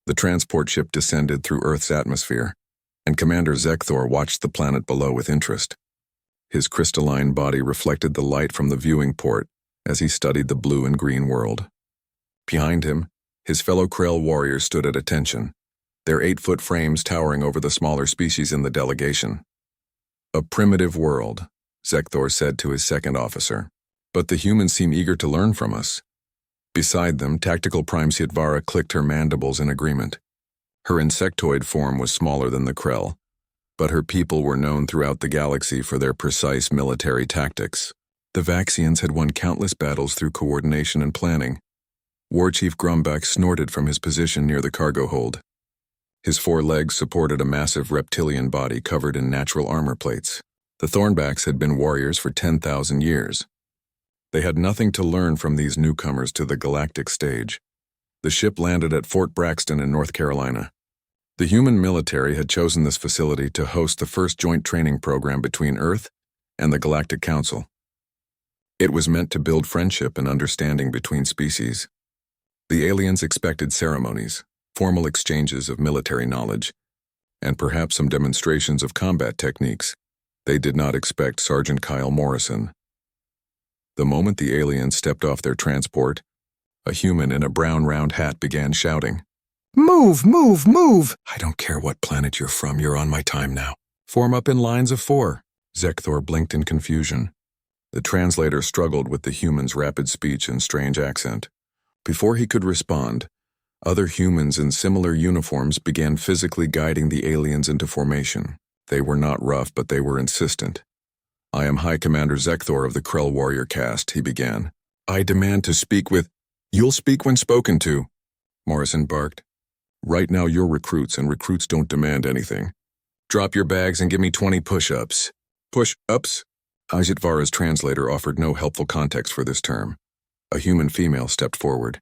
The transport ship descended through Earth's atmosphere, and Commander Zekthor watched the planet below with interest. His crystalline body reflected the light from the viewing port as he studied the blue and green world. Behind him, his fellow Krell warriors stood at attention, their 8-foot frames towering over the smaller species in the delegation. "A primitive world," Zekthor said to his second officer, "but the humans seem eager to learn from us." Beside them, Tactical Prime Sietvara clicked her mandibles in agreement. Her insectoid form was smaller than the Krell, but her people were known throughout the galaxy for their precise military tactics. The Vaxians had won countless battles through coordination and planning. War Chief Grumbach snorted from his position near the cargo hold. His 4 legs supported a massive reptilian body covered in natural armor plates. The Thornbacks had been warriors for 10,000 years. They had nothing to learn from these newcomers to the galactic stage. The ship landed at Fort Braxton in North Carolina. The human military had chosen this facility to host the first joint training program between Earth and the Galactic Council. It was meant to build friendship and understanding between species. The aliens expected ceremonies, formal exchanges of military knowledge, and perhaps some demonstrations of combat techniques. They did not expect Sergeant Kyle Morrison. The moment the aliens stepped off their transport, a human in a brown round hat began shouting, "Move, move, move! I don't care what planet you're from, you're on my time now. Form up in lines of 4. Zekthor blinked in confusion. The translator struggled with the human's rapid speech and strange accent. Before he could respond, other humans in similar uniforms began physically guiding the aliens into formation. They were not rough, but they were insistent. "I am High Commander Zekthor of the Krell Warrior caste," he began. "I demand to speak with—" "You'll speak when spoken to," Morrison barked. "Right now you're recruits, and recruits don't demand anything. Drop your bags and give me 20 push-ups." "Push-ups?" Ajitvara's translator offered no helpful context for this term. A human female stepped forward.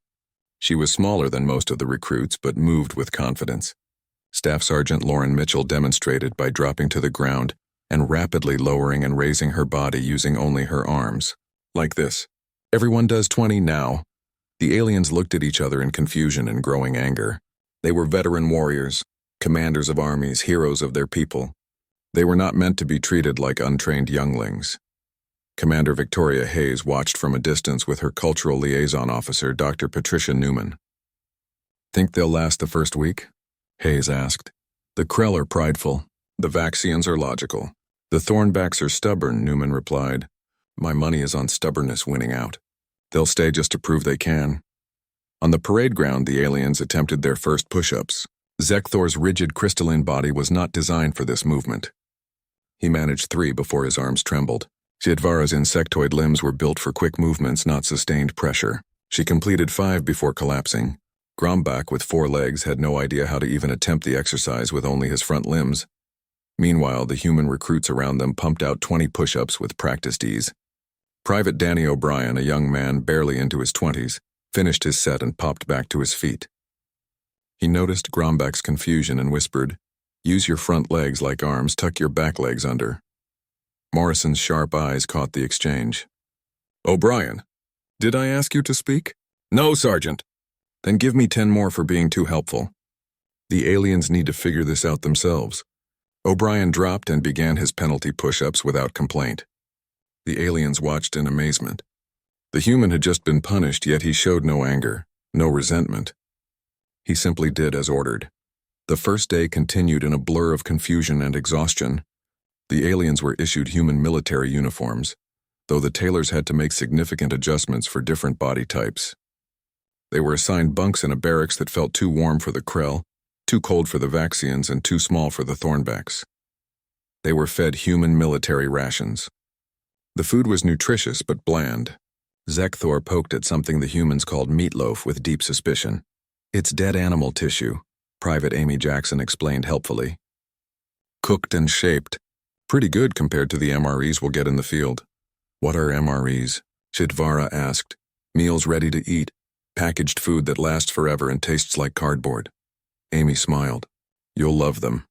She was smaller than most of the recruits, but moved with confidence. Staff Sergeant Lauren Mitchell demonstrated by dropping to the ground and rapidly lowering and raising her body using only her arms. Like this. "Everyone does 20 now." The aliens looked at each other in confusion and growing anger. They were veteran warriors, commanders of armies, heroes of their people. They were not meant to be treated like untrained younglings. Commander Victoria Hayes watched from a distance with her cultural liaison officer, Dr. Patricia Newman. "Think they'll last the first week?" Hayes asked. "The Krell are prideful. The Vaxians are logical. The Thornbacks are stubborn," Newman replied. "My money is on stubbornness winning out. They'll stay just to prove they can." On the parade ground, the aliens attempted their first push-ups. Zekthor's rigid crystalline body was not designed for this movement. He managed 3 before his arms trembled. Sietvara's insectoid limbs were built for quick movements, not sustained pressure. She completed 5 before collapsing. Grumbach, with 4 legs, had no idea how to even attempt the exercise with only his front limbs. Meanwhile, the human recruits around them pumped out 20 push-ups with practiced ease. Private Danny O'Brien, a young man barely into his 20s, finished his set and popped back to his feet. He noticed Grumbach's confusion and whispered, "Use your front legs like arms, tuck your back legs under." Morrison's sharp eyes caught the exchange. "O'Brien, did I ask you to speak?" "No, Sergeant." "Then give me 10 more for being too helpful. The aliens need to figure this out themselves." O'Brien dropped and began his penalty push-ups without complaint. The aliens watched in amazement. The human had just been punished, yet he showed no anger, no resentment. He simply did as ordered. The first day continued in a blur of confusion and exhaustion. The aliens were issued human military uniforms, though the tailors had to make significant adjustments for different body types. They were assigned bunks in a barracks that felt too warm for the Krell, too cold for the Vaxians, and too small for the Thornbacks. They were fed human military rations. The food was nutritious but bland. Zekthor poked at something the humans called meatloaf with deep suspicion. "It's dead animal tissue," Private Amy Jackson explained helpfully. "Cooked and shaped. Pretty good compared to the MREs we'll get in the field." "What are MREs?" Sietvara asked. "Meals ready to eat. Packaged food that lasts forever and tastes like cardboard." Amy smiled. "You'll love them."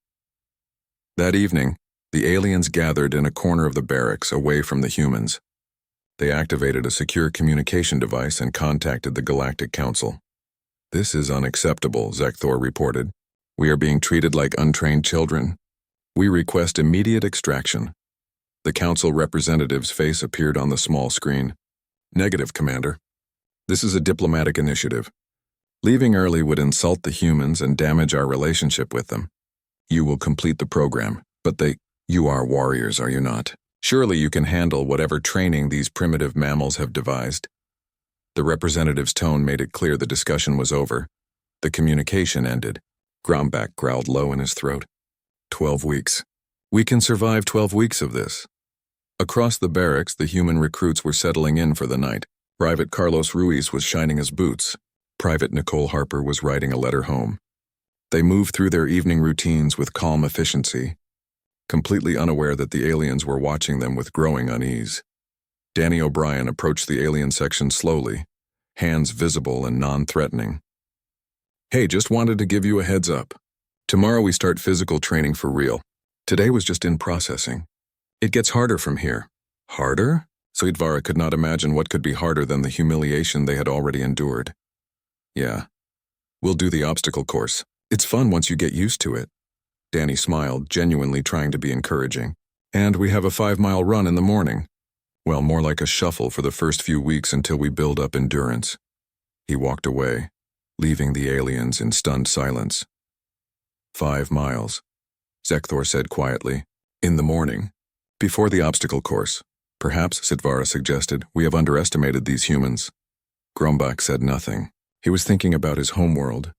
That evening, the aliens gathered in a corner of the barracks away from the humans. They activated a secure communication device and contacted the Galactic Council. "This is unacceptable," Zekthor reported. "We are being treated like untrained children. We request immediate extraction." The council representative's face appeared on the small screen. "Negative, Commander. This is a diplomatic initiative. Leaving early would insult the humans and damage our relationship with them. You will complete the program, but you are warriors, are you not? Surely you can handle whatever training these primitive mammals have devised." The representative's tone made it clear the discussion was over. The communication ended. Grombach growled low in his throat. 12 weeks. We can survive 12 weeks of this. Across the barracks, the human recruits were settling in for the night. Private Carlos Ruiz was shining his boots. Private Nicole Harper was writing a letter home. They moved through their evening routines with calm efficiency, completely unaware that the aliens were watching them with growing unease. Danny O'Brien approached the alien section slowly, hands visible and non-threatening. "Hey, just wanted to give you a heads up. Tomorrow we start physical training for real. Today was just in processing. It gets harder from here." "Harder?" Suidvara could not imagine what could be harder than the humiliation they had already endured. "Yeah. We'll do the obstacle course. It's fun once you get used to it." Danny smiled, genuinely trying to be encouraging. "And we have a 5-mile run in the morning. Well, more like a shuffle for the first few weeks until we build up endurance." He walked away, leaving the aliens in stunned silence. 5 miles, Zekthor said quietly. "In the morning. Before the obstacle course. Perhaps," Sitvara suggested, "we have underestimated these humans." Grombach said nothing. He was thinking about his homeworld,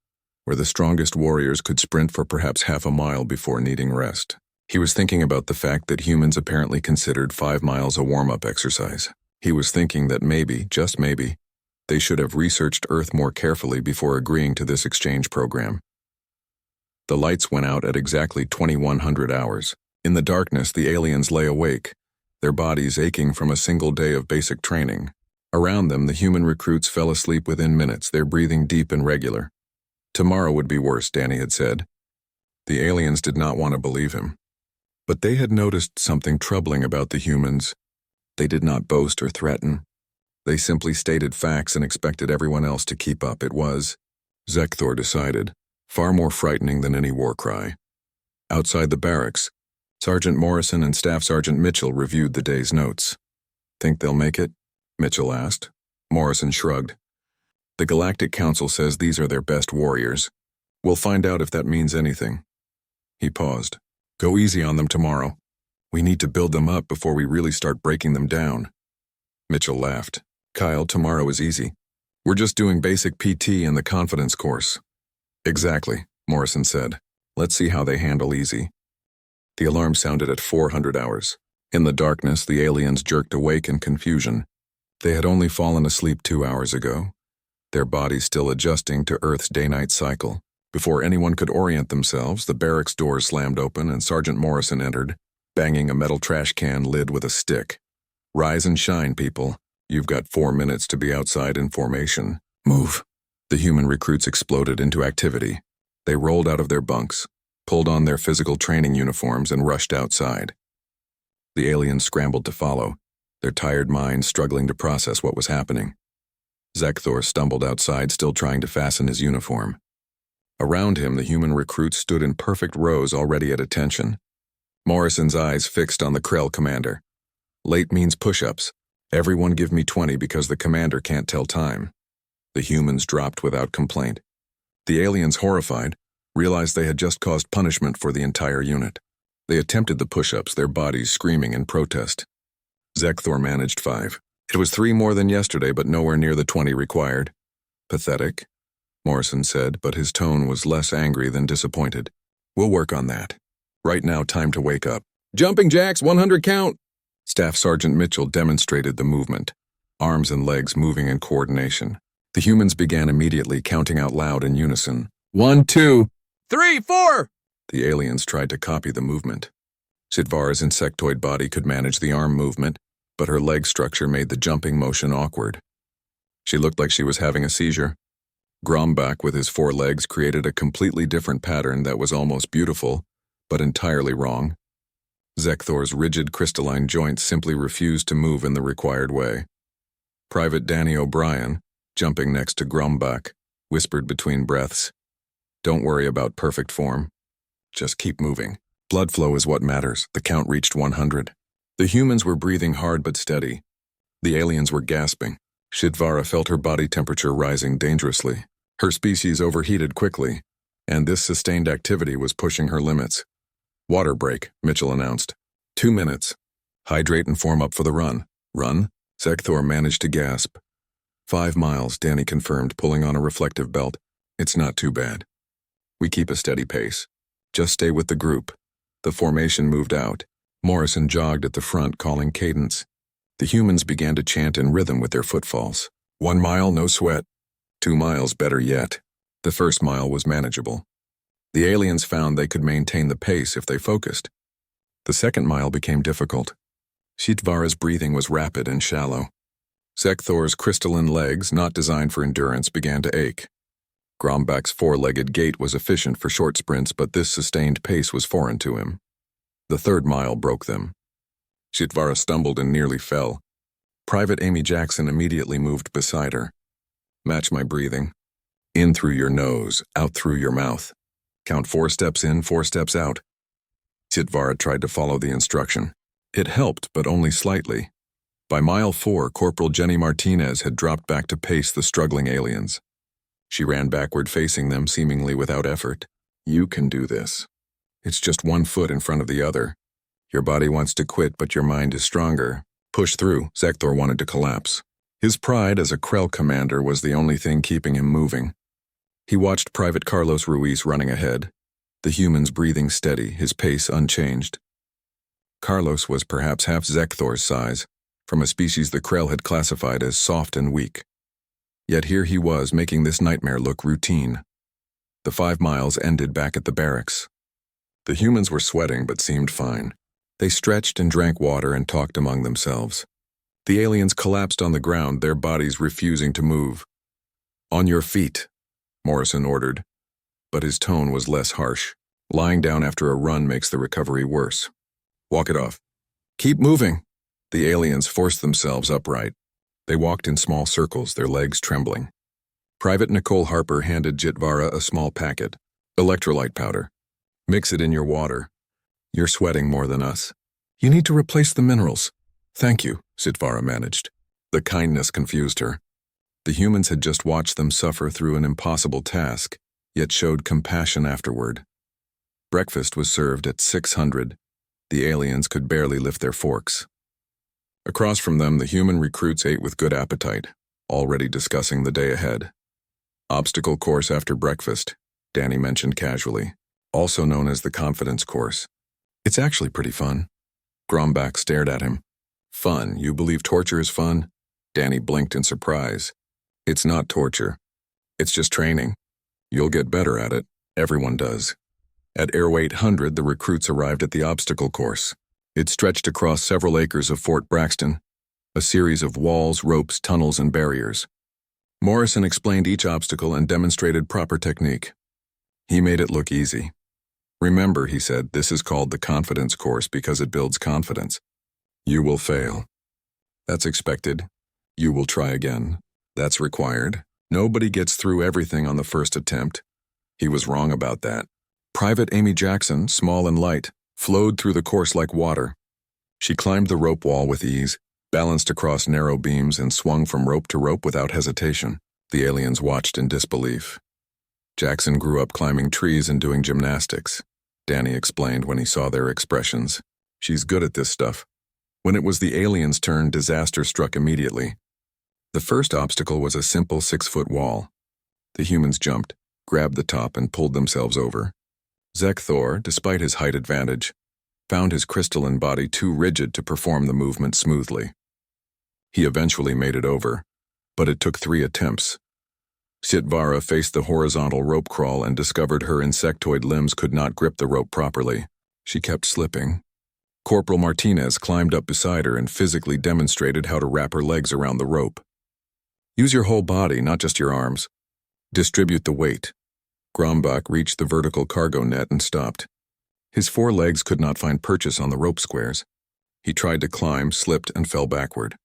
where the strongest warriors could sprint for perhaps half a mile before needing rest. He was thinking about the fact that humans apparently considered 5 miles a warm-up exercise. He was thinking that maybe, just maybe, they should have researched Earth more carefully before agreeing to this exchange program. The lights went out at exactly 2100 hours. In the darkness, the aliens lay awake, their bodies aching from a single day of basic training. Around them, the human recruits fell asleep within minutes, their breathing deep and regular. Tomorrow would be worse, Danny had said. The aliens did not want to believe him. But they had noticed something troubling about the humans. They did not boast or threaten. They simply stated facts and expected everyone else to keep up. It was, Zekthor decided, far more frightening than any war cry. Outside the barracks, Sergeant Morrison and Staff Sergeant Mitchell reviewed the day's notes. "Think they'll make it?" Mitchell asked. Morrison shrugged. "The Galactic Council says these are their best warriors. We'll find out if that means anything." He paused. "Go easy on them tomorrow. We need to build them up before we really start breaking them down." Mitchell laughed. "Kyle, tomorrow is easy. We're just doing basic PT and the confidence course." "Exactly," Morrison said. "Let's see how they handle easy." The alarm sounded at 400 hours. In the darkness, the aliens jerked awake in confusion. They had only fallen asleep 2 hours ago, their bodies still adjusting to Earth's day-night cycle. Before anyone could orient themselves, the barracks doors slammed open and Sergeant Morrison entered, banging a metal trash can lid with a stick. "Rise and shine, people. You've got 4 minutes to be outside in formation. Move." The human recruits exploded into activity. They rolled out of their bunks, pulled on their physical training uniforms, and rushed outside. The aliens scrambled to follow, their tired minds struggling to process what was happening. Zekthor stumbled outside, still trying to fasten his uniform. Around him, the human recruits stood in perfect rows, already at attention. Morrison's eyes fixed on the Krell commander. "Late means push-ups. Everyone give me 20 because the commander can't tell time." The humans dropped without complaint. The aliens, horrified, realized they had just caused punishment for the entire unit. They attempted the push-ups, their bodies screaming in protest. Zekthor managed 5. It was 3 more than yesterday, but nowhere near the 20 required. "Pathetic," Morrison said, but his tone was less angry than disappointed. "We'll work on that. Right now, time to wake up." "Jumping jacks, 100 count!" Staff Sergeant Mitchell demonstrated the movement, arms and legs moving in coordination. The humans began immediately, counting out loud in unison. 1, 2, 3, 4! The aliens tried to copy the movement. Sitvara's insectoid body could manage the arm movement, but her leg structure made the jumping motion awkward. She looked like she was having a seizure. Grombach, with his 4 legs, created a completely different pattern that was almost beautiful, but entirely wrong. Zekthor's rigid crystalline joints simply refused to move in the required way. Private Danny O'Brien, jumping next to Grombach, whispered between breaths. Don't worry about perfect form. Just keep moving. Blood flow is what matters. The count reached 100. The humans were breathing hard but steady. The aliens were gasping. Shidvara felt her body temperature rising dangerously. Her species overheated quickly, and this sustained activity was pushing her limits. Water break, Mitchell announced. 2 minutes. Hydrate and form up for the run. Run? Zekthor managed to gasp. 5 miles, Danny confirmed, pulling on a reflective belt. It's not too bad. We keep a steady pace. Just stay with the group. The formation moved out. Morrison jogged at the front, calling cadence. The humans began to chant in rhythm with their footfalls. 1 mile, no sweat. 2 miles, better yet. The first mile was manageable. The aliens found they could maintain the pace if they focused. The second mile became difficult. Shidvara's breathing was rapid and shallow. Zekthor's crystalline legs, not designed for endurance, began to ache. Grombach's four-legged gait was efficient for short sprints, but this sustained pace was foreign to him. The third mile broke them. Shidvara stumbled and nearly fell. Private Amy Jackson immediately moved beside her. Match my breathing. In through your nose, out through your mouth. Count 4 steps in, 4 steps out. Shidvara tried to follow the instruction. It helped, but only slightly. By mile 4, Corporal Jenny Martinez had dropped back to pace the struggling aliens. She ran backward, facing them, seemingly without effort. You can do this. It's just 1 foot in front of the other. Your body wants to quit, but your mind is stronger. Push through. Zekthor wanted to collapse. His pride as a Krell commander was the only thing keeping him moving. He watched Private Carlos Ruiz running ahead, the humans breathing steady, his pace unchanged. Carlos was perhaps half Zekthor's size, from a species the Krell had classified as soft and weak. Yet here he was, making this nightmare look routine. The 5 miles ended back at the barracks. The humans were sweating but seemed fine. They stretched and drank water and talked among themselves. The aliens collapsed on the ground, their bodies refusing to move. On your feet, Morrison ordered, but his tone was less harsh. Lying down after a run makes the recovery worse. Walk it off. Keep moving. The aliens forced themselves upright. They walked in small circles, their legs trembling. Private Nicole Harper handed Jitvara a small packet. Electrolyte powder. Mix it in your water. You're sweating more than us. You need to replace the minerals. Thank you, Jitvara managed. The kindness confused her. The humans had just watched them suffer through an impossible task, yet showed compassion afterward. Breakfast was served at 600. The aliens could barely lift their forks. Across from them, the human recruits ate with good appetite, already discussing the day ahead. Obstacle course after breakfast, Danny mentioned casually, also known as the confidence course. It's actually pretty fun. Grombach stared at him. Fun? You believe torture is fun? Danny blinked in surprise. It's not torture. It's just training. You'll get better at it. Everyone does. At Airway 800, the recruits arrived at the obstacle course. It stretched across several acres of Fort Braxton, a series of walls, ropes, tunnels, and barriers. Morrison explained each obstacle and demonstrated proper technique. He made it look easy. Remember, he said, this is called the confidence course because it builds confidence. You will fail. That's expected. You will try again. That's required. Nobody gets through everything on the first attempt. He was wrong about that. Private Amy Jackson, small and light, flowed through the course like water. She climbed the rope wall with ease, balanced across narrow beams, and swung from rope to rope without hesitation. The aliens watched in disbelief. Jackson grew up climbing trees and doing gymnastics, Danny explained when he saw their expressions. She's good at this stuff. When it was the aliens' turn, disaster struck immediately. The first obstacle was a simple 6-foot wall. The humans jumped, grabbed the top, and pulled themselves over. Zekthor, despite his height advantage, found his crystalline body too rigid to perform the movement smoothly. He eventually made it over, but it took 3 attempts. Sitvara faced the horizontal rope crawl and discovered her insectoid limbs could not grip the rope properly. She kept slipping. Corporal Martinez climbed up beside her and physically demonstrated how to wrap her legs around the rope. Use your whole body, not just your arms. Distribute the weight. Grombach reached the vertical cargo net and stopped. His 4 legs could not find purchase on the rope squares. He tried to climb, slipped, and fell backward.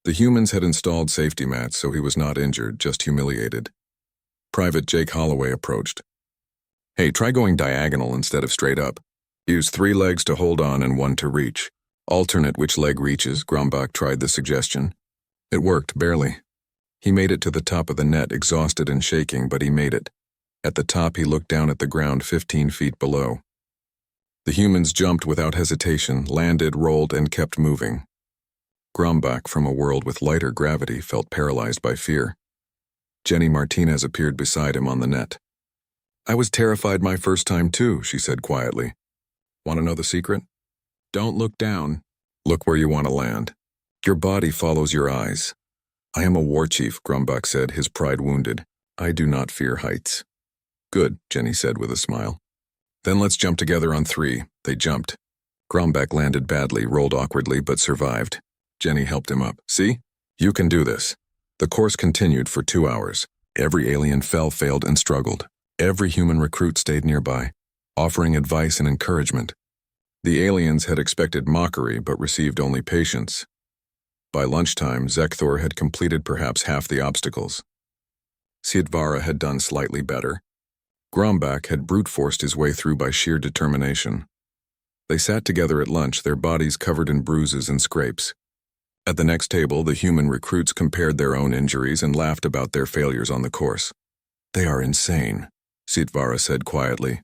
The humans had installed safety mats, so he was not injured, just humiliated. Private Jake Holloway approached. Hey, try going diagonal instead of straight up. Use 3 legs to hold on and 1 to reach. Alternate which leg reaches, Grombach tried the suggestion. It worked, barely. He made it to the top of the net, exhausted and shaking, but he made it. At the top, he looked down at the ground 15 feet below. The humans jumped without hesitation, landed, rolled, and kept moving. Grombach, from a world with lighter gravity, felt paralyzed by fear. Jenny Martinez appeared beside him on the net. I was terrified my first time too, she said quietly. Want to know the secret? Don't look down. Look where you want to land. Your body follows your eyes. I am a war chief, Grombach said, his pride wounded. I do not fear heights. Good, Jenny said with a smile. Then let's jump together on 3. They jumped. Grombach landed badly, rolled awkwardly, but survived. Jenny helped him up. See? You can do this. The course continued for 2 hours. Every alien fell, failed, and struggled. Every human recruit stayed nearby, offering advice and encouragement. The aliens had expected mockery, but received only patience. By lunchtime, Zekthor had completed perhaps half the obstacles. Siedvara had done slightly better. Grombach had brute-forced his way through by sheer determination. They sat together at lunch, their bodies covered in bruises and scrapes. At the next table, the human recruits compared their own injuries and laughed about their failures on the course. They are insane, Siedvara said quietly.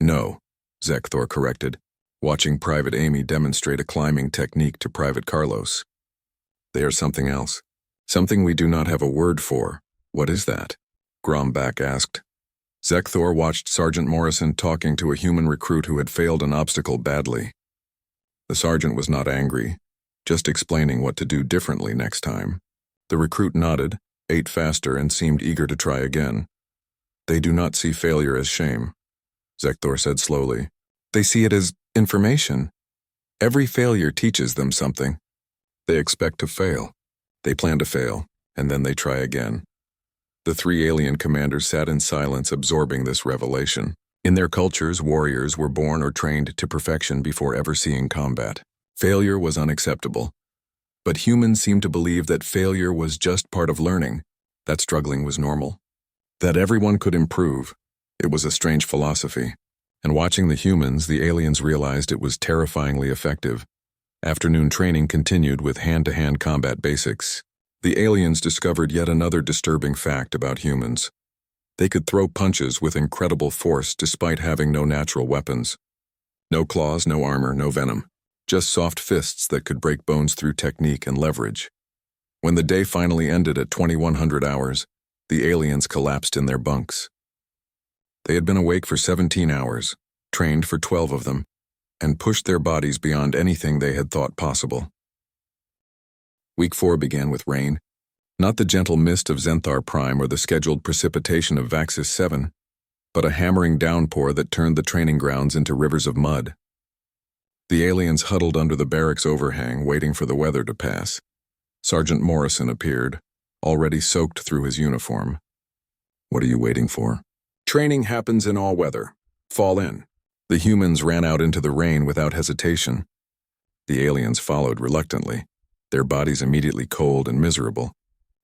No, Zekthor corrected, watching Private Amy demonstrate a climbing technique to Private Carlos. They are something else. Something we do not have a word for. What is that? Grombach asked. Zekthor watched Sergeant Morrison talking to a human recruit who had failed an obstacle badly. The sergeant was not angry, just explaining what to do differently next time. The recruit nodded, ate faster, and seemed eager to try again. They do not see failure as shame, Zekthor said slowly. They see it as information. Every failure teaches them something. They expect to fail. They plan to fail, and then they try again. The 3 alien commanders sat in silence, absorbing this revelation. In their cultures, warriors were born or trained to perfection before ever seeing combat. Failure was unacceptable. But humans seemed to believe that failure was just part of learning, that struggling was normal, that everyone could improve. It was a strange philosophy. And watching the humans, the aliens realized it was terrifyingly effective. Afternoon training continued with hand-to-hand combat basics. The aliens discovered yet another disturbing fact about humans. They could throw punches with incredible force despite having no natural weapons. No claws, no armor, no venom. Just soft fists that could break bones through technique and leverage. When the day finally ended at 2100 hours, the aliens collapsed in their bunks. They had been awake for 17 hours, trained for 12 of them, and pushed their bodies beyond anything they had thought possible. Week 4 began with rain, not the gentle mist of Zenthar Prime or the scheduled precipitation of Vaxis 7, but a hammering downpour that turned the training grounds into rivers of mud. The aliens huddled under the barracks overhang, waiting for the weather to pass. Sergeant Morrison appeared, already soaked through his uniform. What are you waiting for? Training happens in all weather. Fall in. The humans ran out into the rain without hesitation. The aliens followed reluctantly, their bodies immediately cold and miserable.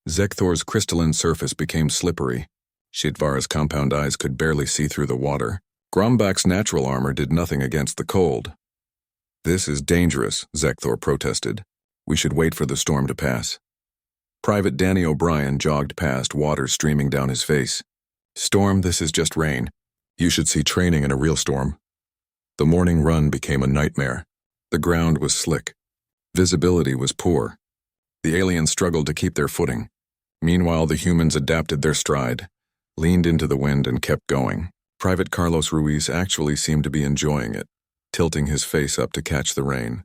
Zekthor's crystalline surface became slippery. Siedvara's compound eyes could barely see through the water. Grombach's natural armor did nothing against the cold. This is dangerous, Zekthor protested. We should wait for the storm to pass. Private Danny O'Brien jogged past, water streaming down his face. Storm, this is just rain. You should see training in a real storm. The morning run became a nightmare. The ground was slick. Visibility was poor. The aliens struggled to keep their footing. Meanwhile, the humans adapted their stride, leaned into the wind, and kept going. Private Carlos Ruiz actually seemed to be enjoying it, tilting his face up to catch the rain.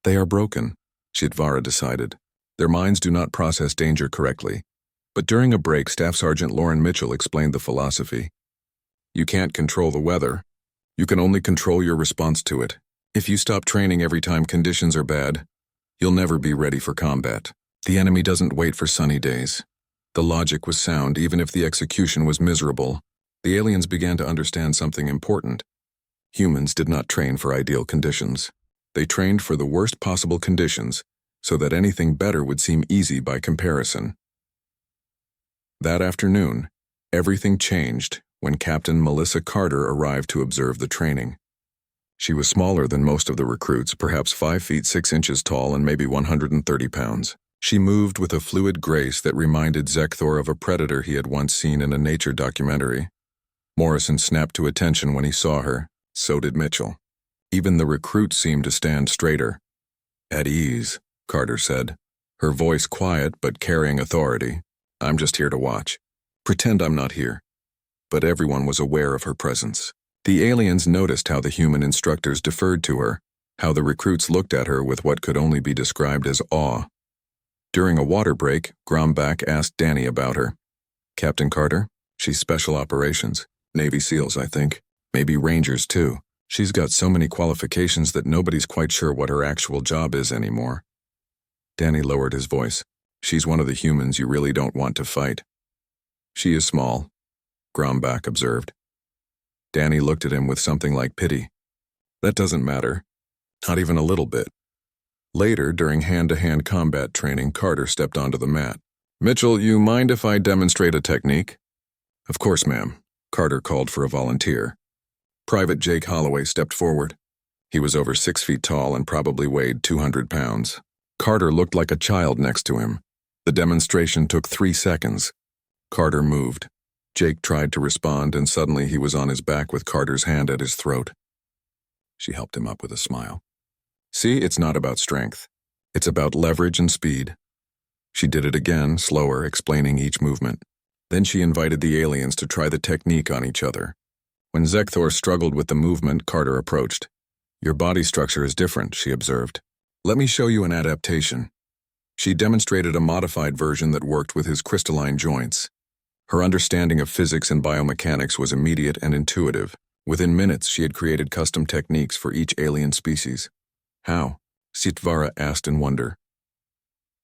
They are broken, Siedvara decided. Their minds do not process danger correctly. But during a break, Staff Sergeant Lauren Mitchell explained the philosophy. You can't control the weather. You can only control your response to it. If you stop training every time conditions are bad, you'll never be ready for combat. The enemy doesn't wait for sunny days. The logic was sound, even if the execution was miserable. The aliens began to understand something important. Humans did not train for ideal conditions. They trained for the worst possible conditions, so that anything better would seem easy by comparison. That afternoon, Everything changed when Captain Melissa Carter arrived to observe the training. She was smaller than most of the recruits, perhaps 5 feet 6 inches tall and maybe 130 pounds. She moved with a fluid grace that reminded Zekthor of a predator he had once seen in a nature documentary. Morrison snapped to attention when he saw her. So did Mitchell. Even the recruits seemed to stand straighter. "At ease," Carter said, her voice quiet but carrying authority. "I'm just here to watch. Pretend I'm not here." But everyone was aware of her presence. The aliens noticed how the human instructors deferred to her, how the recruits looked at her with what could only be described as awe. During a water break, Grombach asked Danny about her. "Captain Carter? She's Special Operations. Navy SEALs, I think. Maybe Rangers, too. She's got so many qualifications that nobody's quite sure what her actual job is anymore." Danny lowered his voice. "She's one of the humans you really don't want to fight." "She is small," Grombach observed. Danny looked at him with something like pity. "That doesn't matter. Not even a little bit." Later, during hand-to-hand combat training, Carter stepped onto the mat. "Mitchell, you mind if I demonstrate a technique?" "Of course, ma'am." Carter called for a volunteer. Private Jake Holloway stepped forward. He was over 6 feet tall and probably weighed 200 pounds. Carter looked like a child next to him. The demonstration took 3 seconds. Carter moved. Jake tried to respond, and suddenly he was on his back with Carter's hand at his throat. She helped him up with a smile. "See, it's not about strength. It's about leverage and speed." She did it again, slower, explaining each movement. Then she invited the aliens to try the technique on each other. When Zekthor struggled with the movement, Carter approached. "Your body structure is different," she observed. "Let me show you an adaptation." She demonstrated a modified version that worked with his crystalline joints. Her understanding of physics and biomechanics was immediate and intuitive. Within minutes, she had created custom techniques for each alien species. "How?" Sitvara asked in wonder.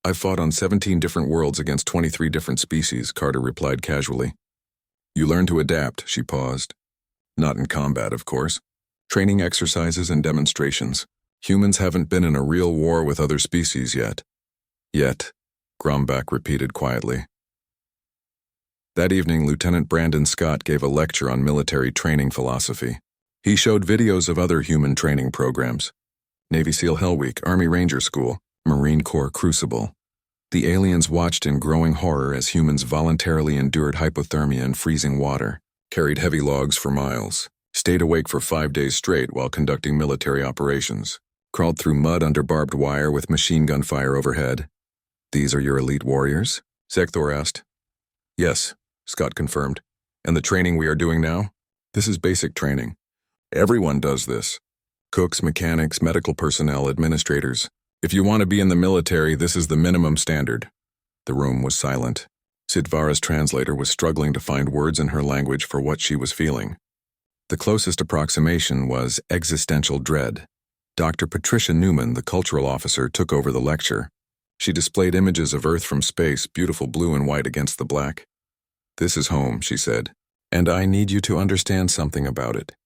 "I fought on 17 different worlds against 23 different species," Carter replied casually. "You learn to adapt," she paused. "Not in combat, of course. Training exercises and demonstrations. Humans haven't been in a real war with other species yet." "Yet," Grombach repeated quietly. That evening, Lieutenant Brandon Scott gave a lecture on military training philosophy. He showed videos of other human training programs. Navy SEAL Hell Week, Army Ranger School, Marine Corps Crucible. The aliens watched in growing horror as humans voluntarily endured hypothermia in freezing water, carried heavy logs for miles, stayed awake for 5 days straight while conducting military operations, crawled through mud under barbed wire with machine gun fire overhead. "These are your elite warriors?" Zekthor asked. "Yes," Scott confirmed. "And the training we are doing now? This is basic training. Everyone does this. Cooks, mechanics, medical personnel, administrators. If you want to be in the military, this is the minimum standard." The room was silent. Sitvara's translator was struggling to find words in her language for what she was feeling. The closest approximation was existential dread. Dr. Patricia Newman, the cultural officer, took over the lecture. She displayed images of Earth from space, beautiful blue and white against the black. "This is home," she said, "and I need you to understand something about it.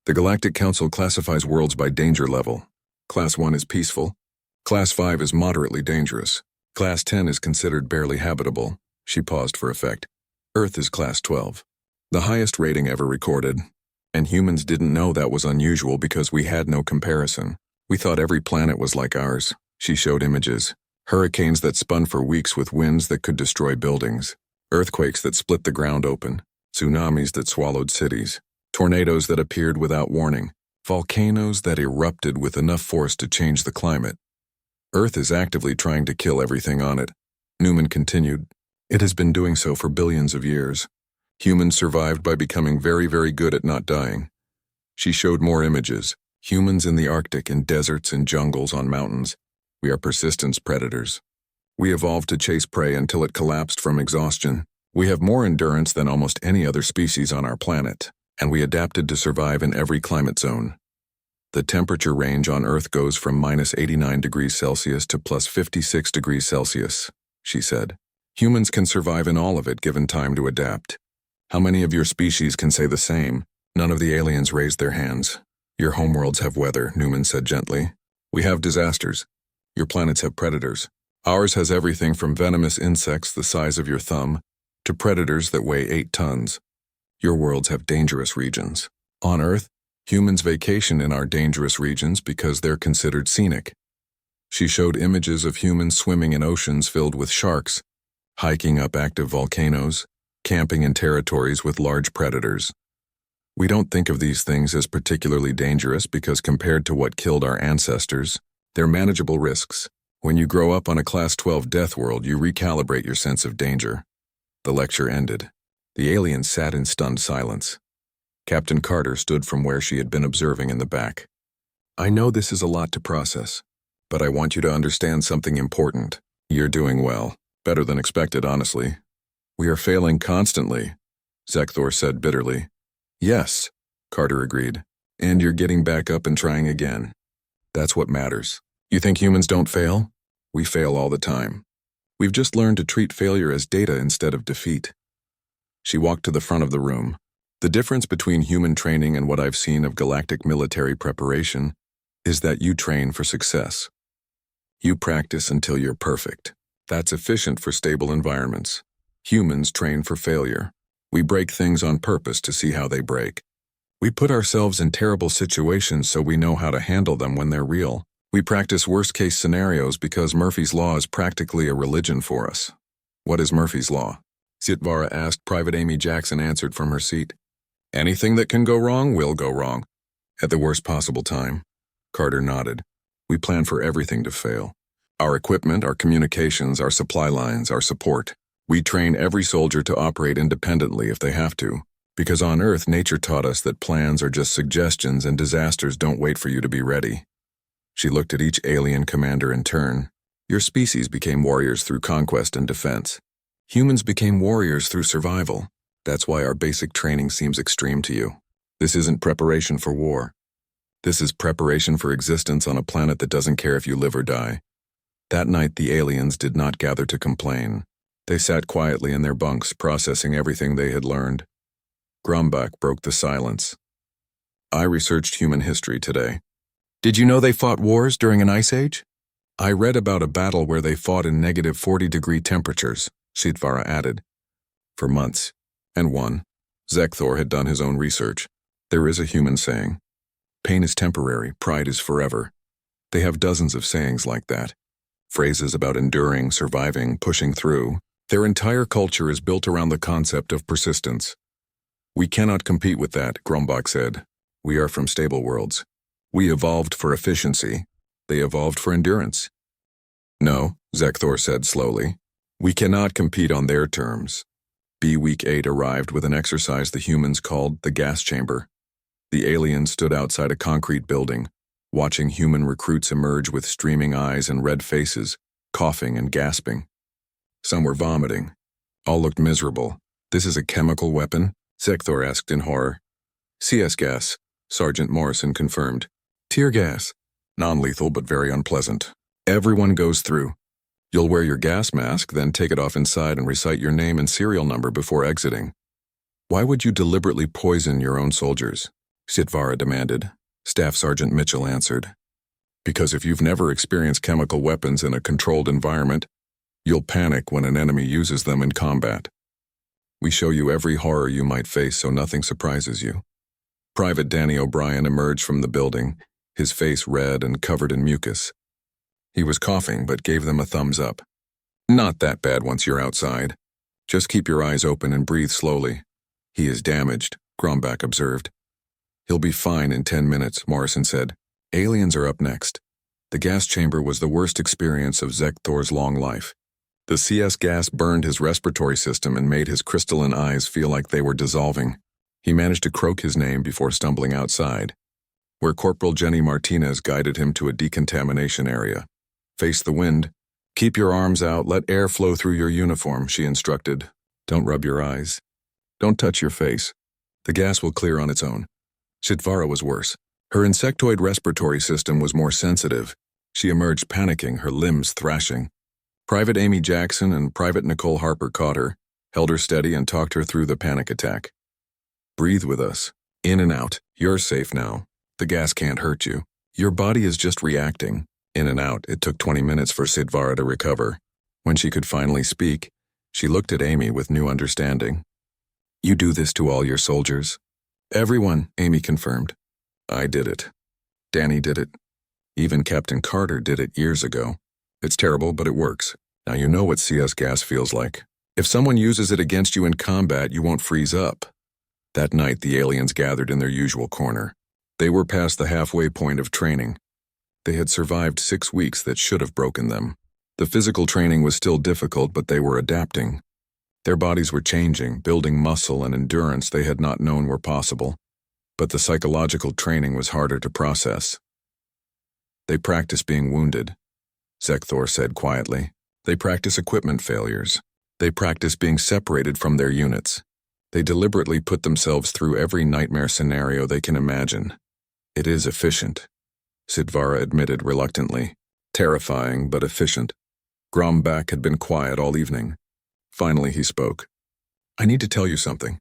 The Galactic Council classifies worlds by danger level. Class 1 is peaceful. Class 5 is moderately dangerous. Class 10 is considered barely habitable." She paused for effect. "Earth is Class 12. The highest rating ever recorded. And humans didn't know that was unusual because we had no comparison. We thought every planet was like ours." She showed images. Hurricanes that spun for weeks with winds that could destroy buildings. Earthquakes that split the ground open. Tsunamis that swallowed cities. Tornadoes that appeared without warning. Volcanoes that erupted with enough force to change the climate. Earth is actively trying to kill everything on it. Newman continued. It has been doing so for billions of years. Humans survived by becoming very, very good at not dying. She showed more images. Humans in the Arctic, in deserts, in jungles, on mountains. We are persistence predators. We evolved to chase prey until it collapsed from exhaustion. We have more endurance than almost any other species on our planet, and we adapted to survive in every climate zone. The temperature range on Earth goes from -89 degrees Celsius to +56 degrees Celsius, she said. Humans can survive in all of it given time to adapt. How many of your species can say the same? None of the aliens raised their hands. Your homeworlds have weather, Newman said gently. We have disasters. Your planets have predators. Ours has everything from venomous insects the size of your thumb to predators that weigh 8 tons. Your worlds have dangerous regions. On Earth, humans vacation in our dangerous regions because they're considered scenic. She showed images of humans swimming in oceans filled with sharks, hiking up active volcanoes, camping in territories with large predators. We don't think of these things as particularly dangerous because compared to what killed our ancestors, they're manageable risks. When you grow up on a Class 12 death world, you recalibrate your sense of danger. The lecture ended. The aliens sat in stunned silence. Captain Carter stood from where she had been observing in the back. I know this is a lot to process, but I want you to understand something important. You're doing well. Better than expected, honestly. We are failing constantly, Zekthor said bitterly. Yes, Carter agreed. And you're getting back up and trying again. That's what matters. You think humans don't fail? We fail all the time. We've just learned to treat failure as data instead of defeat. She walked to the front of the room. The difference between human training and what I've seen of galactic military preparation is that you train for success. You practice until you're perfect. That's efficient for stable environments. Humans train for failure. We break things on purpose to see how they break. We put ourselves in terrible situations so we know how to handle them when they're real. We practice worst-case scenarios because Murphy's Law is practically a religion for us. What is Murphy's Law? Sitvara asked. Private Amy Jackson answered from her seat. Anything that can go wrong will go wrong. At the worst possible time. Carter nodded. We plan for everything to fail. Our equipment, our communications, our supply lines, our support. We train every soldier to operate independently if they have to, because on Earth, nature taught us that plans are just suggestions and disasters don't wait for you to be ready. She looked at each alien commander in turn. Your species became warriors through conquest and defense. Humans became warriors through survival. That's why our basic training seems extreme to you. This isn't preparation for war. This is preparation for existence on a planet that doesn't care if you live or die. That night, the aliens did not gather to complain. They sat quietly in their bunks, processing everything they had learned. Grumbach broke the silence. I researched human history today. Did you know they fought wars during an ice age? I read about a battle where they fought in negative 40-degree temperatures, Sitvara added. For months. And won. Zekthor had done his own research. There is a human saying. Pain is temporary, pride is forever. They have dozens of sayings like that. Phrases about enduring, surviving, pushing through. Their entire culture is built around the concept of persistence. We cannot compete with that, Grumbach said. We are from stable worlds. We evolved for efficiency. They evolved for endurance. No, Zekthor said slowly. We cannot compete on their terms. B-Week 8 arrived with an exercise the humans called the gas chamber. The aliens stood outside a concrete building, watching human recruits emerge with streaming eyes and red faces, coughing and gasping. Some were vomiting. All looked miserable. This is a chemical weapon? Zekthor asked in horror. CS gas, Sergeant Morrison confirmed. Tear gas. Non-lethal but very unpleasant. Everyone goes through. You'll wear your gas mask, then take it off inside and recite your name and serial number before exiting. Why would you deliberately poison your own soldiers? Sitvara demanded. Staff Sergeant Mitchell answered. Because if you've never experienced chemical weapons in a controlled environment, you'll panic when an enemy uses them in combat. We show you every horror you might face so nothing surprises you. Private Danny O'Brien emerged from the building, his face red and covered in mucus. He was coughing but gave them a thumbs up. Not that bad once you're outside. Just keep your eyes open and breathe slowly. He is damaged, Grumbach observed. He'll be fine in 10 minutes, Morrison said. Aliens are up next. The gas chamber was the worst experience of Zekthor's long life. The CS gas burned his respiratory system and made his crystalline eyes feel like they were dissolving. He managed to croak his name before stumbling outside, where Corporal Jenny Martinez guided him to a decontamination area. Face the wind. Keep your arms out, let air flow through your uniform, she instructed. Don't rub your eyes. Don't touch your face. The gas will clear on its own. Sitvara was worse. Her insectoid respiratory system was more sensitive. She emerged panicking, her limbs thrashing. Private Amy Jackson and Private Nicole Harper caught her, held her steady and talked her through the panic attack. Breathe with us. In and out. You're safe now. The gas can't hurt you. Your body is just reacting. In and out. It took 20 minutes for Sitvara to recover. When she could finally speak, She looked at Amy with new understanding. You do this to all your soldiers? Everyone, Amy confirmed. I did it. Danny did it. Even Captain Carter did it years ago. It's terrible, but it works. Now you know what CS gas feels like. If someone uses it against you in combat, you won't freeze up. That night, the aliens gathered in their usual corner. They were past the halfway point of training. They had survived 6 weeks that should have broken them. The physical training was still difficult, but they were adapting. Their bodies were changing, building muscle and endurance they had not known were possible. But the psychological training was harder to process. They practice being wounded, Zekthor said quietly. They practice equipment failures. They practice being separated from their units. They deliberately put themselves through every nightmare scenario they can imagine. It is efficient, Sidvara admitted reluctantly. Terrifying, but efficient. Grombak had been quiet all evening. Finally, he spoke. I need to tell you something.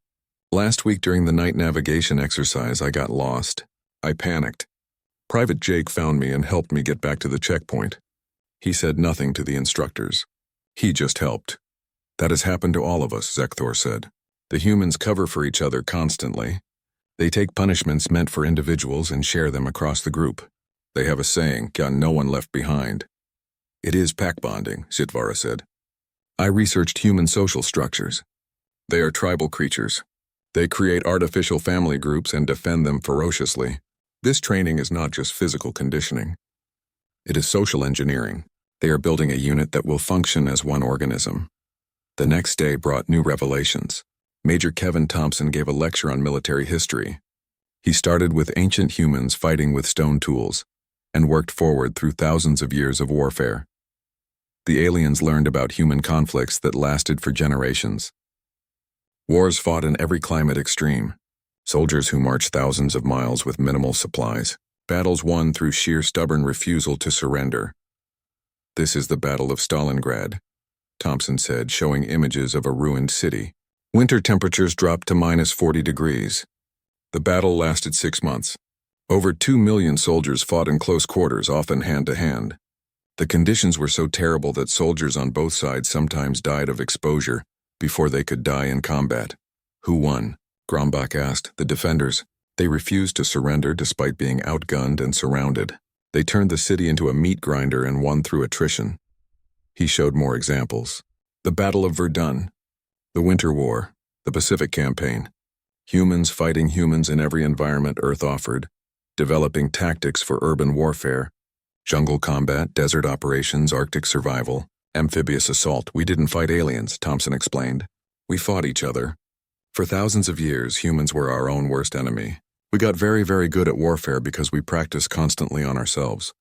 Last week during the night navigation exercise, I got lost. I panicked. Private Jake found me and helped me get back to the checkpoint. He said nothing to the instructors. He just helped. That has happened to all of us, Zekthor said. The humans cover for each other constantly. They take punishments meant for individuals and share them across the group. They have a saying, got no one left behind. It is pack bonding, Sidvara said. I researched human social structures. They are tribal creatures. They create artificial family groups and defend them ferociously. This training is not just physical conditioning. It is social engineering. They are building a unit that will function as one organism. The next day brought new revelations. Major Kevin Thompson gave a lecture on military history. He started with ancient humans fighting with stone tools and worked forward through thousands of years of warfare. The aliens learned about human conflicts that lasted for generations. Wars fought in every climate extreme. Soldiers who marched thousands of miles with minimal supplies. Battles won through sheer stubborn refusal to surrender. This is the Battle of Stalingrad, Thompson said, showing images of a ruined city. Winter temperatures dropped to -40 degrees. The battle lasted 6 months. Over 2 million soldiers fought in close quarters, often hand-to-hand. The conditions were so terrible that soldiers on both sides sometimes died of exposure before they could die in combat. Who won? Grombach asked. The defenders. They refused to surrender despite being outgunned and surrounded. They turned the city into a meat grinder and won through attrition. He showed more examples. The Battle of Verdun, the Winter War, the Pacific Campaign. Humans fighting humans in every environment Earth offered, developing tactics for urban warfare, jungle combat, desert operations, Arctic survival, amphibious assault. We didn't fight aliens, Thompson explained. We fought each other. For thousands of years, humans were our own worst enemy. We got very, very good at warfare because we practiced constantly on ourselves.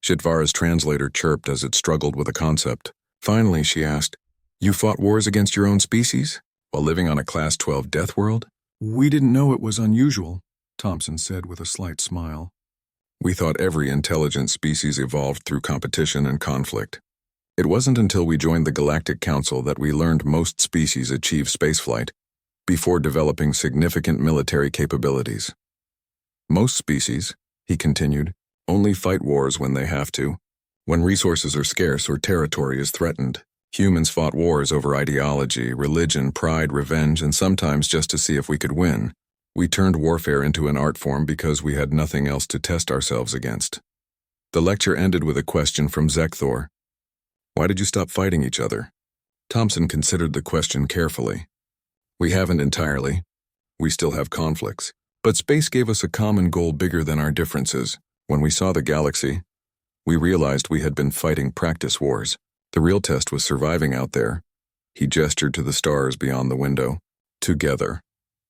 Shidvara's translator chirped as it struggled with a concept. Finally, she asked, You fought wars against your own species while living on a Class 12 death world? We didn't know it was unusual, Thompson said with a slight smile. We thought every intelligent species evolved through competition and conflict. It wasn't until we joined the Galactic Council that we learned most species achieve spaceflight before developing significant military capabilities. Most species, he continued, only fight wars when they have to, when resources are scarce or territory is threatened. Humans fought wars over ideology, religion, pride, revenge, and sometimes just to see if we could win. We turned warfare into an art form because we had nothing else to test ourselves against. The lecture ended with a question from Zekthor. Why did you stop fighting each other? Thompson considered the question carefully. We haven't entirely. We still have conflicts. But space gave us a common goal bigger than our differences. When we saw the galaxy, we realized we had been fighting practice wars. The real test was surviving out there. He gestured to the stars beyond the window. Together.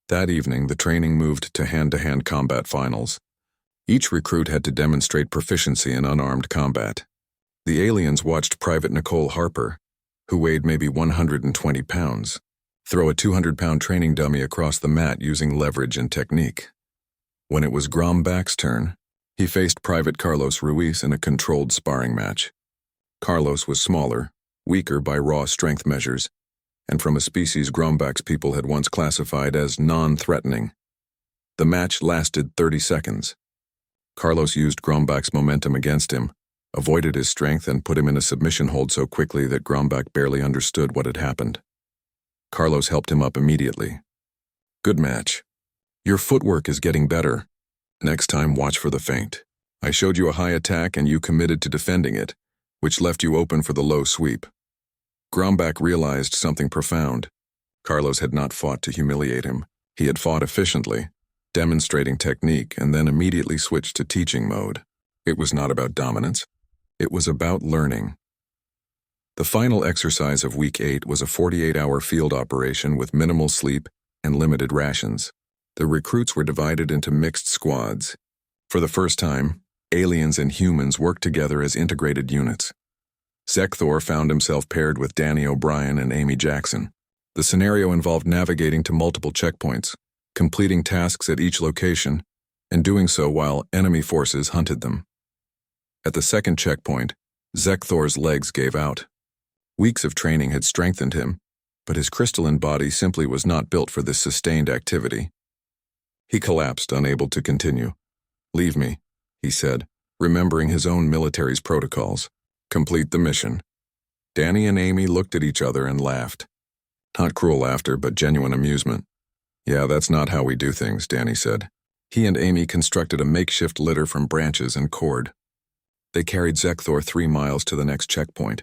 That evening, the training moved to hand-to-hand combat finals. Each recruit had to demonstrate proficiency in unarmed combat. The aliens watched Private Nicole Harper, who weighed maybe 120 pounds, throw a 200-pound training dummy across the mat using leverage and technique. When it was Grombach's turn, he faced Private Carlos Ruiz in a controlled sparring match. Carlos was smaller, weaker by raw strength measures, and from a species Grombach's people had once classified as non-threatening. The match lasted 30 seconds. Carlos used Grombach's momentum against him, avoided his strength, and put him in a submission hold so quickly that Grombach barely understood what had happened. Carlos helped him up immediately. Good match. Your footwork is getting better. Next time, watch for the feint. I showed you a high attack and you committed to defending it, which left you open for the low sweep. Grombach realized something profound. Carlos had not fought to humiliate him. He had fought efficiently, demonstrating technique, and then immediately switched to teaching mode. It was not about dominance. It was about learning. The final exercise of Week 8 was a 48-hour field operation with minimal sleep and limited rations. The recruits were divided into mixed squads. For the first time, aliens and humans worked together as integrated units. Zekthor found himself paired with Danny O'Brien and Amy Jackson. The scenario involved navigating to multiple checkpoints, completing tasks at each location, and doing so while enemy forces hunted them. At the second checkpoint, Zekthor's legs gave out. Weeks of training had strengthened him, but his crystalline body simply was not built for this sustained activity. He collapsed, unable to continue. "Leave me," he said, remembering his own military's protocols. "Complete the mission." Danny and Amy looked at each other and laughed. Not cruel laughter, but genuine amusement. "Yeah, that's not how we do things," Danny said. He and Amy constructed a makeshift litter from branches and cord. They carried Zekthor 3 miles to the next checkpoint,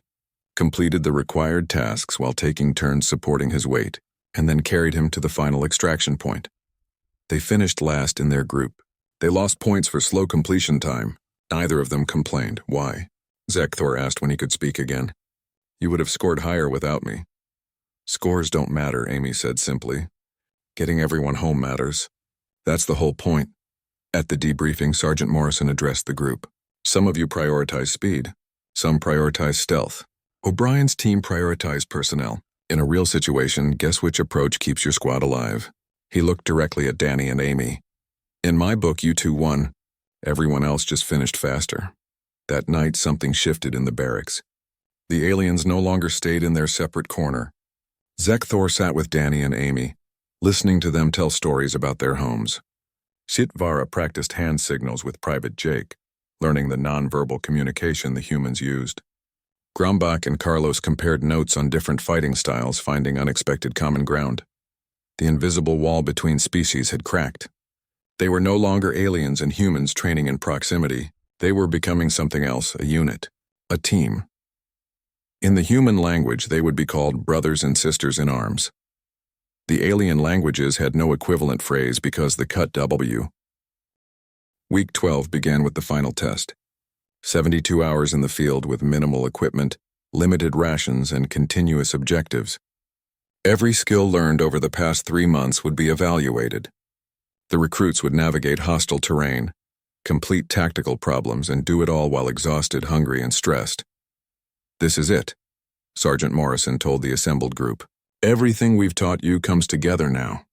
completed the required tasks while taking turns supporting his weight, and then carried him to the final extraction point. They finished last in their group. They lost points for slow completion time. Neither of them complained. "Why?" Zekthor asked when he could speak again. "You would have scored higher without me." "Scores don't matter," Amy said simply. "Getting everyone home matters. That's the whole point." At the debriefing, Sergeant Morrison addressed the group. "Some of you prioritize speed. Some prioritize stealth. O'Brien's team prioritized personnel. In a real situation, guess which approach keeps your squad alive?" He looked directly at Danny and Amy. "In my book, you two won. Everyone else just finished faster." That night, something shifted in the barracks. The aliens no longer stayed in their separate corner. Zekthor sat with Danny and Amy, listening to them tell stories about their homes. Sitvara practiced hand signals with Private Jake, learning the nonverbal communication the humans used. Grombach and Carlos compared notes on different fighting styles, finding unexpected common ground. The invisible wall between species had cracked. They were no longer aliens and humans training in proximity. They were becoming something else, a unit, a team. In the human language, they would be called brothers and sisters in arms. The alien languages had no equivalent phrase because the cut W. Week 12 began with the final test. 72 hours in the field with minimal equipment, limited rations, and continuous objectives. Every skill learned over the past 3 months would be evaluated. The recruits would navigate hostile terrain, complete tactical problems, and do it all while exhausted, hungry, and stressed. "This is it," Sergeant Morrison told the assembled group. "Everything we've taught you comes together now.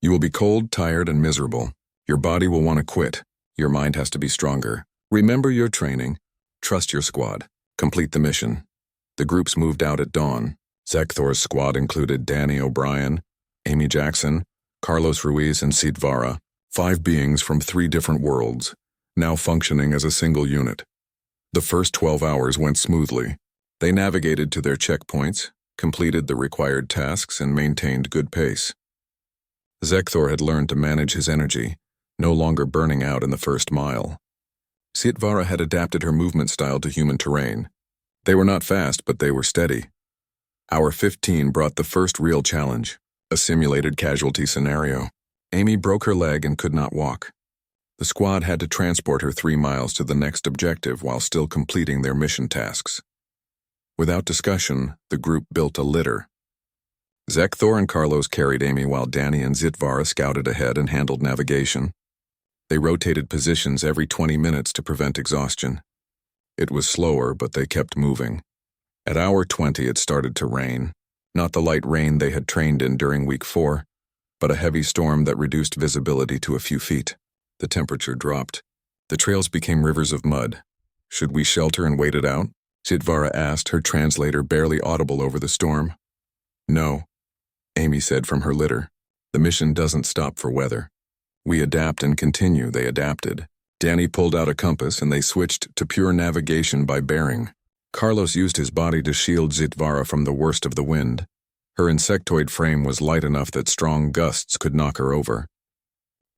You will be cold, tired, and miserable. Your body will want to quit. Your mind has to be stronger. Remember your training. Trust your squad. Complete the mission." The groups moved out at dawn. Zekthor's squad included Danny O'Brien, Amy Jackson, Carlos Ruiz, and Sitvara, 5 beings from 3 different worlds, now functioning as a single unit. The first 12 hours went smoothly. They navigated to their checkpoints, completed the required tasks, and maintained good pace. Zekthor had learned to manage his energy, no longer burning out in the first mile. Sitvara had adapted her movement style to human terrain. They were not fast, but they were steady. Hour 15 brought the first real challenge, a simulated casualty scenario. Amy broke her leg and could not walk. The squad had to transport her 3 miles to the next objective while still completing their mission tasks. Without discussion, the group built a litter. Zekthor and Carlos carried Amy while Danny and Sitvara scouted ahead and handled navigation. They rotated positions every 20 minutes to prevent exhaustion. It was slower, but they kept moving. At hour 20, it started to rain. Not the light rain they had trained in during week 4, but a heavy storm that reduced visibility to a few feet. The temperature dropped. The trails became rivers of mud. "Should we shelter and wait it out?" Sitvara asked, her translator barely audible over the storm. "No," Amy said from her litter. "The mission doesn't stop for weather. We adapt and continue," they adapted. Danny pulled out a compass and they switched to pure navigation by bearing. Carlos used his body to shield Sitvara from the worst of the wind. Her insectoid frame was light enough that strong gusts could knock her over.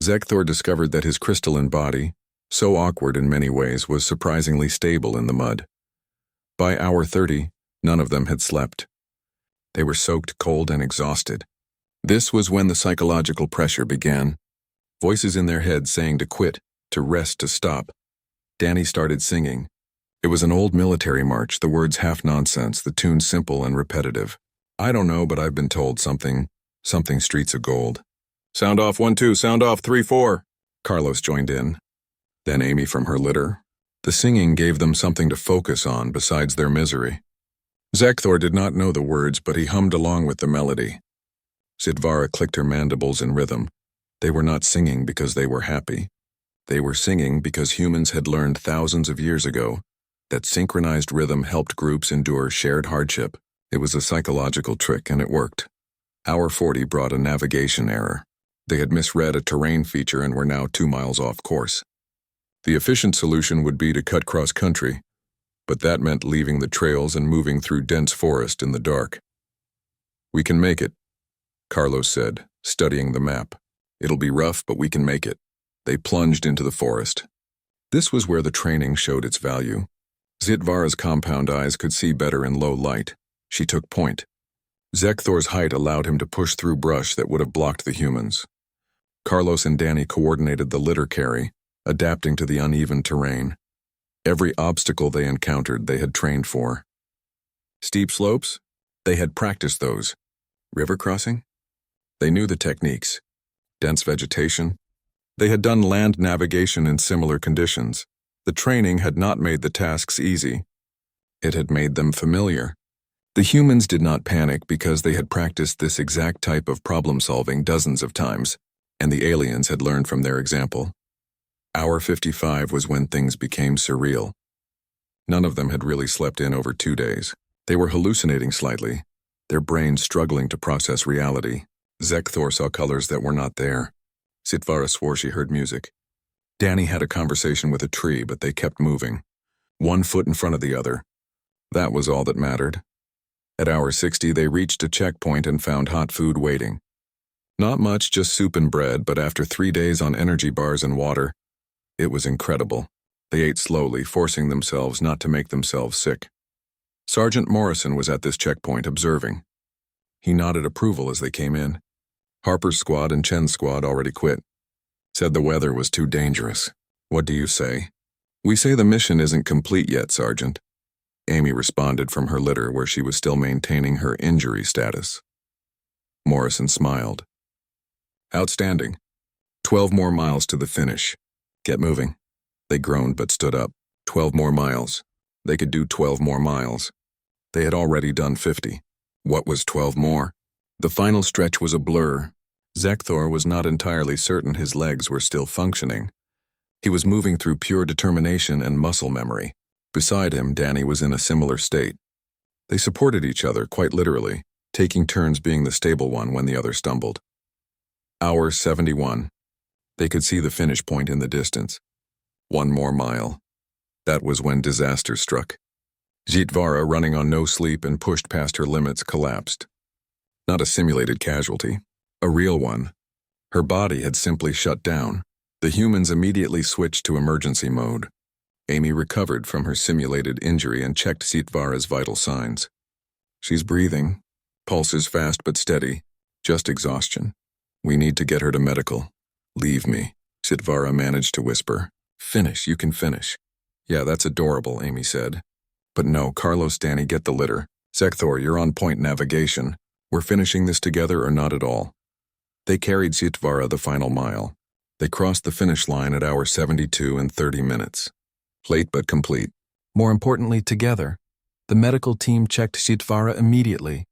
Zekthor discovered that his crystalline body, so awkward in many ways, was surprisingly stable in the mud. By hour 30, none of them had slept. They were soaked cold and exhausted. This was when the psychological pressure began. Voices in their heads saying to quit, to rest, to stop. Danny started singing. It was an old military march, the words half nonsense, the tune simple and repetitive. I don't know, but I've been told something streets of gold. Sound off 1, 2, sound off 3, 4. Carlos joined in. Then Amy from her litter. The singing gave them something to focus on besides their misery. Zekthor did not know the words, but he hummed along with the melody. Sidvara clicked her mandibles in rhythm. They were not singing because they were happy. They were singing because humans had learned thousands of years ago that synchronized rhythm helped groups endure shared hardship. It was a psychological trick, and it worked. Hour 40 brought a navigation error. They had misread a terrain feature and were now 2 miles off course. The efficient solution would be to cut cross-country, but that meant leaving the trails and moving through dense forest in the dark. We can make it, Carlos said, studying the map. It'll be rough, but we can make it. They plunged into the forest. This was where the training showed its value. Zitvara's compound eyes could see better in low light. She took point. Zekthor's height allowed him to push through brush that would have blocked the humans. Carlos and Danny coordinated the litter carry, adapting to the uneven terrain. Every obstacle they encountered they had trained for. Steep slopes? They had practiced those. River crossing? They knew the techniques. Dense vegetation? They had done land navigation in similar conditions. The training had not made the tasks easy. It had made them familiar. The humans did not panic because they had practiced this exact type of problem-solving dozens of times, and the aliens had learned from their example. Hour 55 was when things became surreal. None of them had really slept in over 2 days. They were hallucinating slightly, their brains struggling to process reality. Zekthor saw colors that were not there. Sitvara swore she heard music. Danny had a conversation with a tree, but they kept moving. 1 foot in front of the other. That was all that mattered. At hour 60, they reached a checkpoint and found hot food waiting. Not much, just soup and bread, but after 3 days on energy bars and water, it was incredible. They ate slowly, forcing themselves not to make themselves sick. Sergeant Morrison was at this checkpoint observing. He nodded approval as they came in. Harper's squad and Chen's squad already quit. Said the weather was too dangerous. What do you say? We say the mission isn't complete yet, Sergeant. Amy responded from her litter where she was still maintaining her injury status. Morrison smiled. Outstanding. 12 more miles to the finish. Get moving. They groaned but stood up. 12 more miles. They could do 12 more miles. They had already done 50. What was 12 more? The final stretch was a blur. Zekthor was not entirely certain his legs were still functioning. He was moving through pure determination and muscle memory. Beside him, Danny was in a similar state. They supported each other, quite literally, taking turns being the stable one when the other stumbled. Hour 71. They could see the finish point in the distance. 1 more mile. That was when disaster struck. Zitvara, running on no sleep and pushed past her limits, collapsed. Not a simulated casualty, a real one. Her body had simply shut down. The humans immediately switched to emergency mode. Amy recovered from her simulated injury and checked Zitvara's vital signs. She's breathing. Pulse is fast but steady. Just exhaustion. We need to get her to medical. Leave me, Zitvara managed to whisper. Finish, you can finish. Yeah, that's adorable, Amy said. But no, Carlos, Danny, get the litter. Zekthor, you're on point navigation. We're finishing this together or not at all. They carried Zitvara the final mile. They crossed the finish line at hour 72 in 30 minutes. Late but complete. More importantly, together. The medical team checked Zitvara immediately.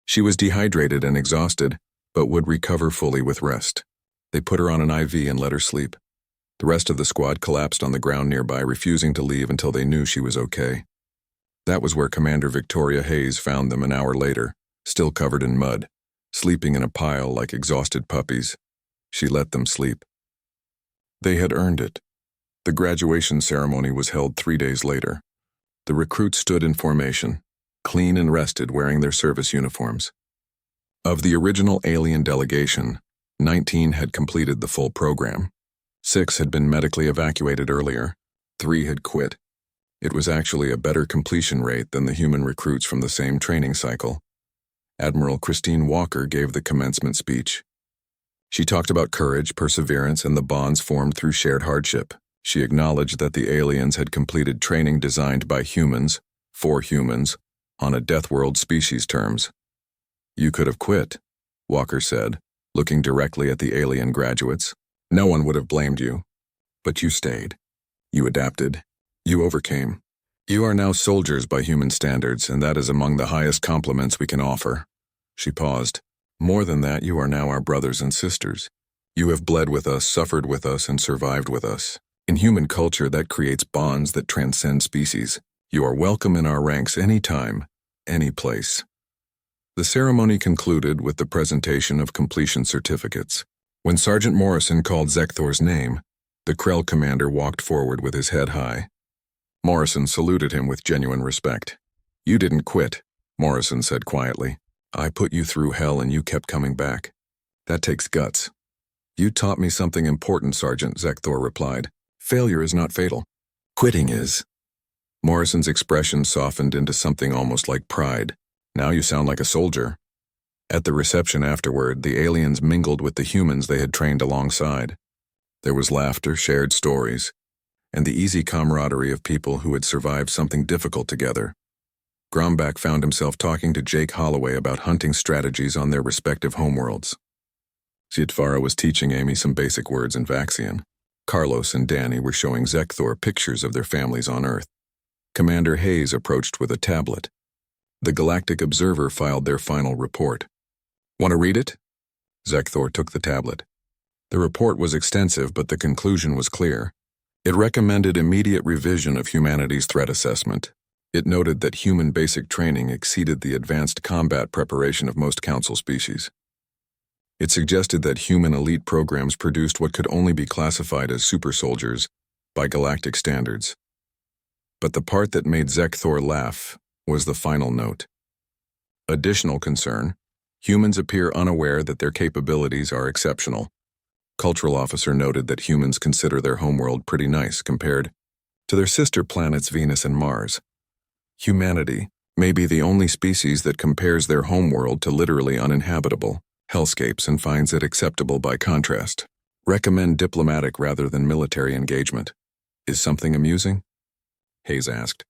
She was dehydrated and exhausted, but would recover fully with rest. They put her on an IV and let her sleep. The rest of the squad collapsed on the ground nearby, refusing to leave until they knew she was okay. That was where Commander Victoria Hayes found them an hour later, still covered in mud, sleeping in a pile like exhausted puppies. She let them sleep. They had earned it. The graduation ceremony was held 3 days later. The recruits stood in formation, clean and rested, wearing their service uniforms. Of the original alien delegation, 19 had completed the full program. 6 had been medically evacuated earlier. 3 had quit. It was actually a better completion rate than the human recruits from the same training cycle. Admiral Christine Walker gave the commencement speech. She talked about courage, perseverance, and the bonds formed through shared hardship. She acknowledged that the aliens had completed training designed by humans, for humans, on a Deathworld species terms. "You could have quit," Walker said, looking directly at the alien graduates. "No one would have blamed you. But you stayed. You adapted. You overcame. You are now soldiers by human standards, and that is among the highest compliments we can offer." She paused. "More than that, you are now our brothers and sisters. You have bled with us, suffered with us, and survived with us. In human culture, that creates bonds that transcend species. You are welcome in our ranks any time, any place." The ceremony concluded with the presentation of completion certificates. When Sergeant Morrison called Zekthor's name, the Krell commander walked forward with his head high. Morrison saluted him with genuine respect. "You didn't quit," Morrison said quietly. "I put you through hell and you kept coming back. That takes guts." "You taught me something important, Sergeant," Zekthor replied. "Failure is not fatal. Quitting is." Morrison's expression softened into something almost like pride. "Now you sound like a soldier." At the reception afterward, the aliens mingled with the humans they had trained alongside. There was laughter, shared stories, and the easy camaraderie of people who had survived something difficult together. Grombach found himself talking to Jake Holloway about hunting strategies on their respective homeworlds. Zietfara was teaching Amy some basic words in Vaxian. Carlos and Danny were showing Zekthor pictures of their families on Earth. Commander Hayes approached with a tablet. The Galactic Observer filed their final report. "Want to read it?" Zekthor took the tablet. The report was extensive, but the conclusion was clear. It recommended immediate revision of humanity's threat assessment. It noted that human basic training exceeded the advanced combat preparation of most Council species. It suggested that human elite programs produced what could only be classified as super soldiers by galactic standards. But the part that made Zekthor laugh was the final note. Additional concern: humans appear unaware that their capabilities are exceptional. Cultural officer noted that humans consider their homeworld pretty nice compared to their sister planets Venus and Mars. Humanity may be the only species that compares their homeworld to literally uninhabitable hellscapes and finds it acceptable by contrast. Recommend diplomatic rather than military engagement. Is something amusing? Hayes asked.